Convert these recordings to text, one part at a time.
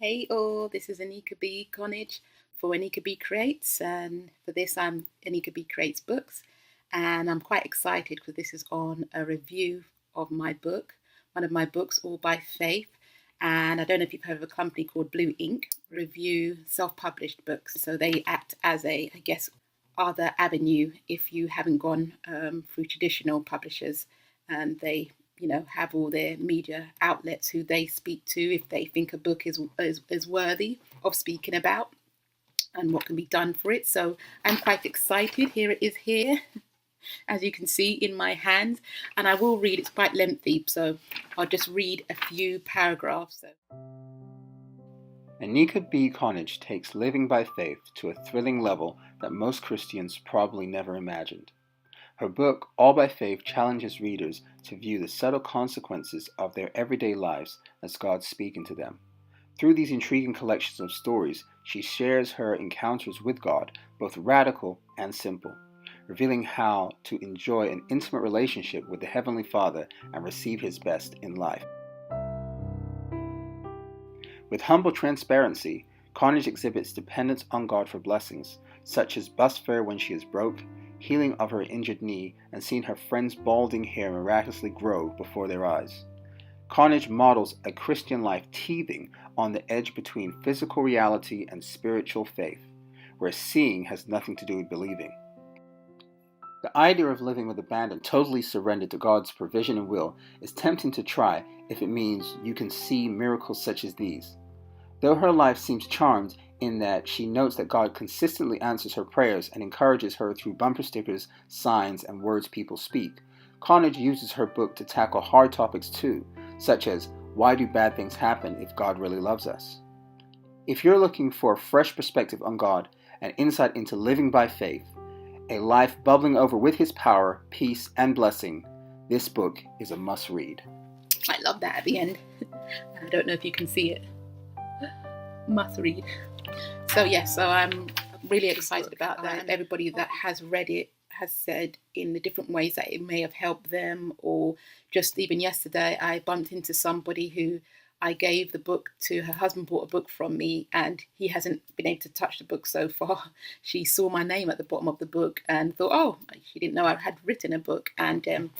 Hey all, this is Anika B. Connage for Anika B. Creates, and for this I'm Anika B. Creates Books, and I'm quite excited because this is on a review of my book, one of my books, All by Faith, and I don't know if you've heard of a company called BlueInk, review self-published books, so they act as I guess, other avenue if you haven't gone through traditional publishers, and they have all their media outlets who they speak to if they think a book is worthy of speaking about and what can be done for it. So I'm quite excited. Here it is here, as you can see in my hand, and I will read. It's quite lengthy, so I'll just read a few paragraphs. Anika B. Connage takes living by faith to a thrilling level that most Christians probably never imagined. Her book, All by Faith, challenges readers to view the subtle consequences of their everyday lives as God speaking to them. Through these intriguing collections of stories, she shares her encounters with God, both radical and simple, revealing how to enjoy an intimate relationship with the Heavenly Father and receive His best in life. With humble transparency, Connage exhibits dependence on God for blessings, such as bus fare when she is broke, healing of her injured knee, and seeing her friend's balding hair miraculously grow before their eyes. Connage models a Christian life teething on the edge between physical reality and spiritual faith, where seeing has nothing to do with believing. The idea of living with abandon, totally surrendered to God's provision and will, is tempting to try if it means you can see miracles such as these. Though her life seems charmed in that she notes that God consistently answers her prayers and encourages her through bumper stickers, signs, and words people speak, Connage uses her book to tackle hard topics too, such as why do bad things happen if God really loves us? If you're looking for a fresh perspective on God and insight into living by faith, a life bubbling over with His power, peace, and blessing, this book is a must-read. I love that at the end. I don't know if you can see it. Must read. So I'm really excited about that. Everybody that has read it has said in the different ways that it may have helped them, or just even yesterday I bumped into somebody who I gave the book to. Her husband bought a book from me and he hasn't been able to touch the book so far. She saw my name at the bottom of the book and thought, oh, she didn't know I had written a book. And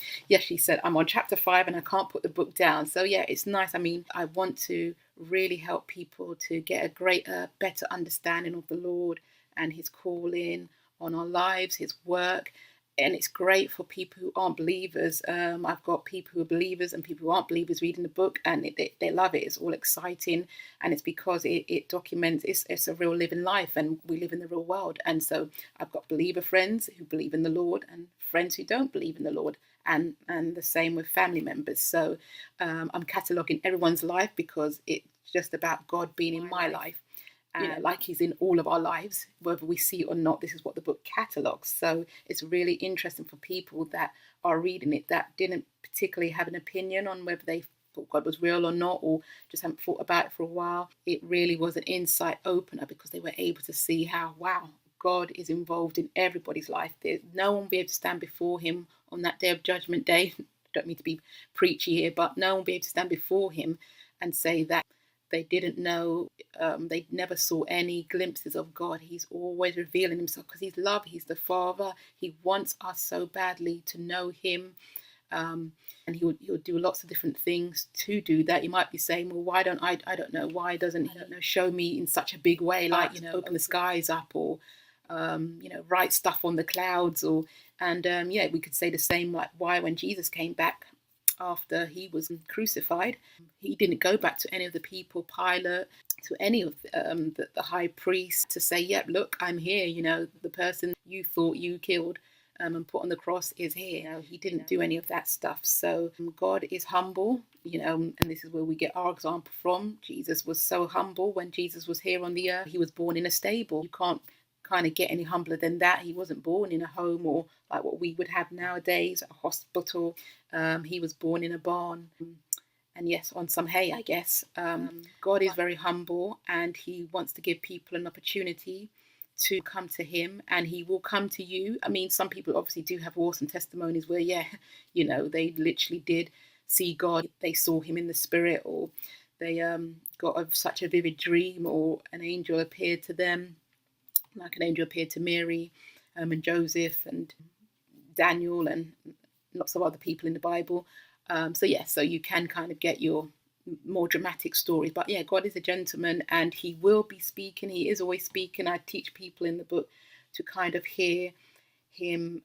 she said, I'm on chapter 5 and I can't put the book down. So yeah, it's nice. I mean, I want to really help people to get a greater, better understanding of the Lord and His calling on our lives, His work. And it's great for people who aren't believers. I've got people who are believers and people who aren't believers reading the book, and they love it. It's all exciting, and it's because it documents. It's a real living life, and we live in the real world. And so I've got believer friends who believe in the Lord, and friends who don't believe in the Lord, and the same with family members. So I'm cataloguing everyone's life because it's just about God being in my life. Like He's in all of our lives, whether we see it or not. This is what the book catalogues. So it's really interesting for people that are reading it that didn't particularly have an opinion on whether they thought God was real or not, or just haven't thought about it for a while. It really was an insight opener because they were able to see how, wow, God is involved in everybody's life. There's no one will be able to stand before Him on that day of judgment day. I don't mean to be preachy here, but no one will be able to stand before Him and say that they didn't know, they never saw any glimpses of God. He's always revealing Himself because He's love. He's the Father. He wants us so badly to know Him. And he'll do lots of different things to do that. You might be saying, well, why don't I don't know, why doesn't He show me in such a big way, like, open the skies up, or write stuff on the clouds, or we could say the same, like, why when Jesus came back after He was crucified, He didn't go back to any of the people, Pilate, to any of the high priests, to say, yep, look, I'm here, the person you thought you killed and put on the cross is here. He didn't do any of that stuff. So God is humble, and this is where we get our example from. Jesus was so humble when Jesus was here on the earth. He was born in a stable. You can't kind of get any humbler than that. He wasn't born in a home or like what we would have nowadays, a hospital. He was born in a barn. And yes, on some hay, I guess. God is very humble, and He wants to give people an opportunity to come to Him, and He will come to you. I mean, some people obviously do have awesome testimonies where, they literally did see God. They saw Him in the spirit, or they got such a vivid dream, or an angel appeared to them, like an angel appeared to Mary and Joseph and Daniel and lots of other people in the Bible. So you can kind of get your more dramatic stories. But yeah, God is a gentleman, and he will be speaking. He is always speaking. I teach people in the book to kind of hear him,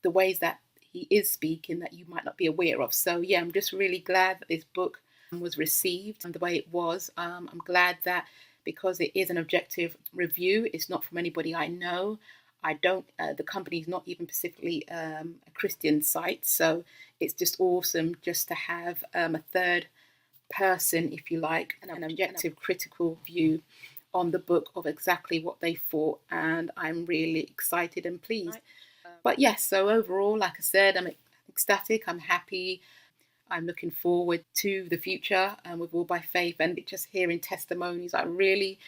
the ways that he is speaking that you might not be aware of. So yeah, I'm just really glad that this book was received the way it was. I'm glad that, because it is an objective review, it's not from anybody I know. I don't, the company is not even specifically a Christian site. So it's just awesome just to have a third person, if you like, an objective, critical view on the book of exactly what they thought. And I'm really excited and pleased. But yes, so overall, like I said, I'm ecstatic, I'm happy. I'm looking forward to the future with All by Faith, and just hearing testimonies. I really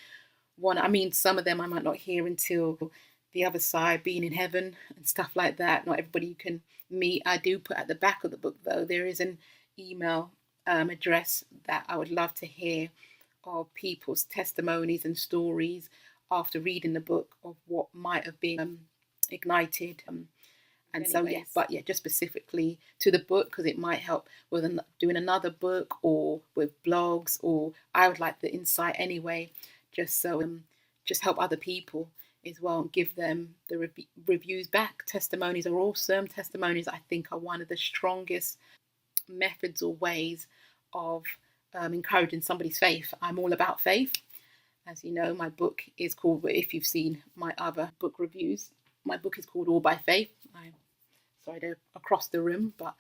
I mean, some of them I might not hear until the other side, being in heaven and stuff like that. Not everybody you can meet. I do put at the back of the book, though, there is an email address that I would love to hear of people's testimonies and stories after reading the book, of what might have been ignited. And so, yes, but yeah, just specifically to the book, because it might help with doing another book or with blogs, or I would like the insight anyway, just so just help other people as well and give them the reviews back. Testimonies are awesome. Testimonies, I think, are one of the strongest methods or ways of encouraging somebody's faith. I'm all about faith. As you know, my book is called, if you've seen my other book reviews, my book is called All by Faith. I'm sorry to across the room, but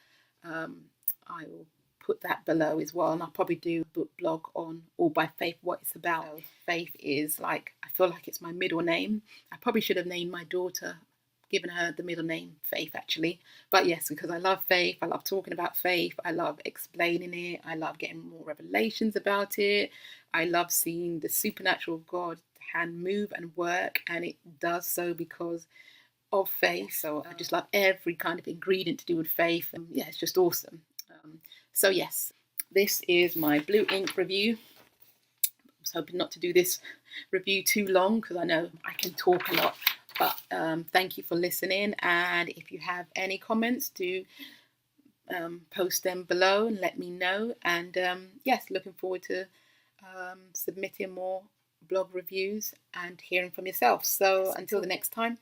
I will put that below as well. And I'll probably do a book blog on All by Faith, what it's about. So faith is like, I feel like it's my middle name. I probably should have named my daughter, given her the middle name Faith, actually. But yes, because I love faith. I love talking about faith. I love explaining it. I love getting more revelations about it. I love seeing the supernatural of God hand move and work, and it does so because of faith. So I just love every kind of ingredient to do with faith, and yeah, it's just awesome. So yes, this is my BlueInk review. I was hoping not to do this review too long, because I know I can talk a lot, but thank you for listening. And if you have any comments, do post them below and let me know. And yes, looking forward to submitting more blog reviews and hearing from yourself. So until the next time,